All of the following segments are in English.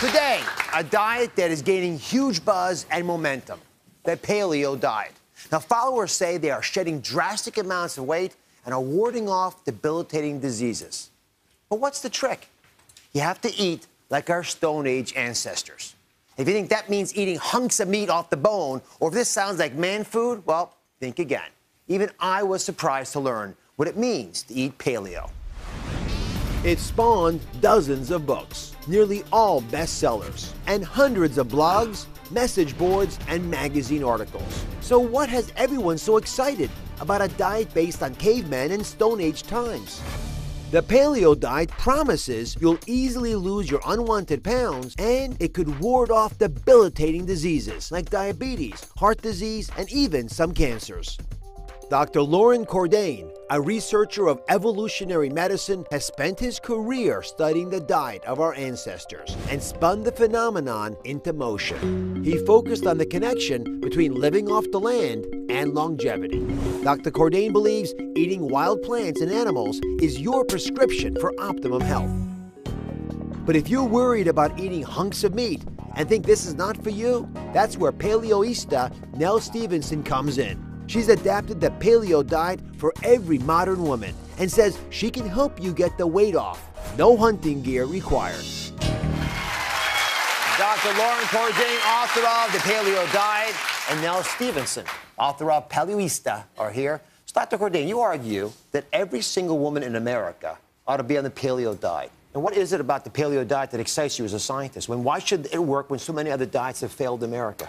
Today, a diet that is gaining huge buzz and momentum, the Paleo diet. Now, followers say they are shedding drastic amounts of weight and are warding off debilitating diseases. But what's the trick? You have to eat like our Stone Age ancestors. If you think that means eating hunks of meat off the bone, or if this sounds like man food, well, think again. Even I was surprised to learn what it means to eat paleo. It spawned dozens of books, nearly all bestsellers, and hundreds of blogs, message boards, and magazine articles. So what has everyone so excited about a diet based on cavemen and Stone Age times? The paleo diet promises you'll easily lose your unwanted pounds, and it could ward off debilitating diseases like diabetes, heart disease, and even some cancers. Dr. Loren Cordain, a researcher of evolutionary medicine, has spent his career studying the diet of our ancestors and spun the phenomenon into motion. He focused on the connection between living off the land and longevity. Dr. Cordain believes eating wild plants and animals is your prescription for optimum health. But if you're worried about eating hunks of meat and think this is not for you, that's where Paleoista Nell Stevenson comes in. She's adapted the paleo diet for every modern woman and says she can help you get the weight off. No hunting gear required. Dr. Loren Cordain, author of The Paleo Diet, and Nell Stevenson, author of Paleoista, are here. So Dr. Cordain, you argue that every single woman in America ought to be on the paleo diet. And what is it about the paleo diet that excites you as a scientist? Why should it work when so many other diets have failed America?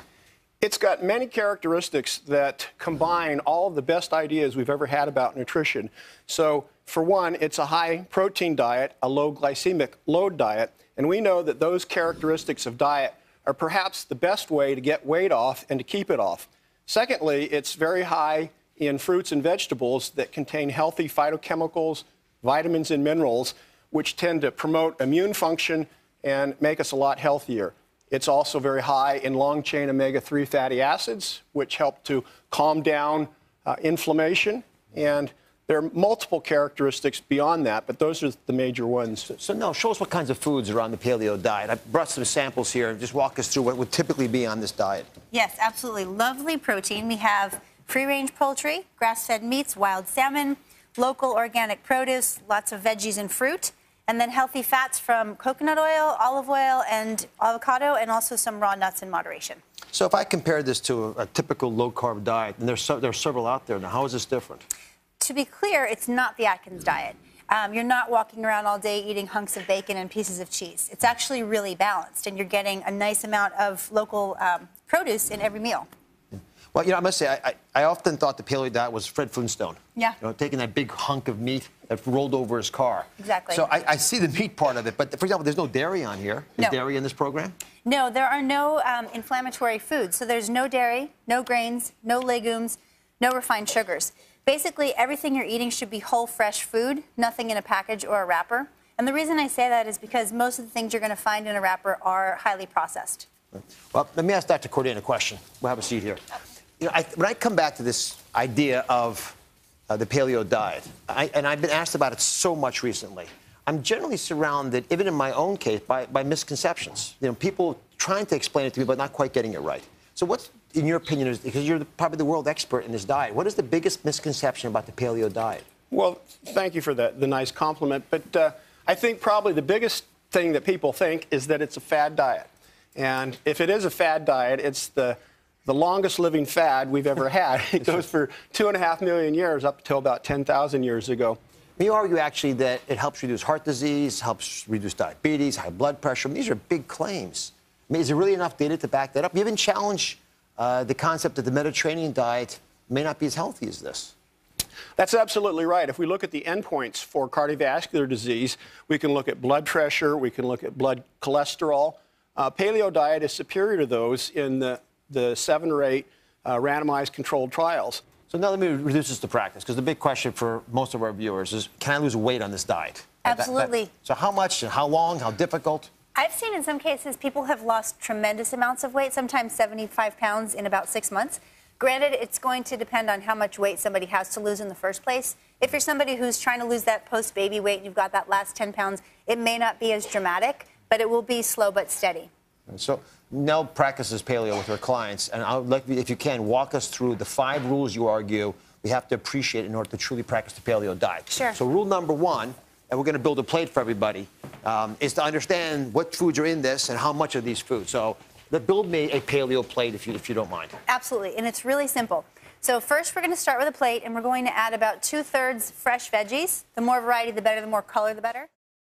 It's got many characteristics that combine all of the best ideas we've ever had about nutrition. So, for one, it's a high-protein diet, a low glycemic load diet, and we know that those characteristics of diet are perhaps the best way to get weight off and to keep it off. Secondly, it's very high in fruits and vegetables that contain healthy phytochemicals, vitamins, and minerals, which tend to promote immune function and make us a lot healthier. It's also very high in long-chain omega-3 fatty acids, which help to calm down inflammation. And there are multiple characteristics beyond that, but those are the major ones. So Nell, show us what kinds of foods are on the paleo diet. I brought some samples here. Just walk us through what would typically be on this diet. Yes, absolutely. Lovely protein. We have free-range poultry, grass-fed meats, wild salmon, local organic produce, lots of veggies and fruit. And then healthy fats from coconut oil, olive oil, and avocado, and also some raw nuts in moderation. So if I compare this to a typical low-carb diet, and there are several out there now, how is this different? To be clear, it's not the Atkins diet. You're not walking around all day eating hunks of bacon and pieces of cheese. It's actually really balanced, and you're getting a nice amount of local produce in every meal. Well, you know, I must say, I often thought the paleo diet was Fred Flintstone. Yeah. You know, taking that big hunk of meat that rolled over his car. Exactly. So I see the meat part of it, but for example, there's no dairy on here. Is No. dairy in this program? No, there are no inflammatory foods. So there's no dairy, no grains, no legumes, no refined sugars. Basically, everything you're eating should be whole, fresh food, nothing in a package or a wrapper. And the reason I say that is because most of the things you're going to find in a wrapper are highly processed. Well, let me ask Dr. Cordain a question. We'll have a seat here. You know, when I come back to this idea of the paleo diet, and I've been asked about it so much recently, I'm generally surrounded, even in my own case, by misconceptions. You know, people trying to explain it to me, but not quite getting it right. So what's, in your opinion, because you're probably the world expert in this diet, what is the biggest misconception about the paleo diet? Well, thank you for the nice compliment, but I think probably the biggest thing that people think is that it's a fad diet. And if it is a fad diet, it's the longest living fad we've ever had. It goes for 2.5 million years up until about 10,000 years ago. You argue actually that it helps reduce heart disease, helps reduce diabetes, high blood pressure. I mean, these are big claims. I mean, is there really enough data to back that up? You even challenge the concept that the Mediterranean diet may not be as healthy as this. That's absolutely right. If we look at the endpoints for cardiovascular disease, we can look at blood pressure, we can look at blood cholesterol. Paleo diet is superior to those in the 7 or 8 randomized controlled trials. So now let me reduce this to practice, because the big question for most of our viewers is, can I lose weight on this diet? Absolutely. So how much, and how long, how difficult? I've seen in some cases people have lost tremendous amounts of weight, sometimes 75 pounds in about 6 months. Granted, it's going to depend on how much weight somebody has to lose in the first place. If you're somebody who's trying to lose that post-baby weight and you've got that last 10 pounds, it may not be as dramatic. but it will be slow but steady. So Nell practices paleo with her clients, and I'd like you, if you can, walk us through the 5 rules you argue we have to appreciate in order to truly practice the paleo diet. Sure. So rule number 1, and we're going to build a plate for everybody, is to understand what foods are in this and how much of these foods. So build me a paleo plate if you don't mind. Absolutely, and it's really simple. So first we're going to start with a plate, and we're going to add about 2/3 fresh veggies. The more variety, the better. The more color, the better.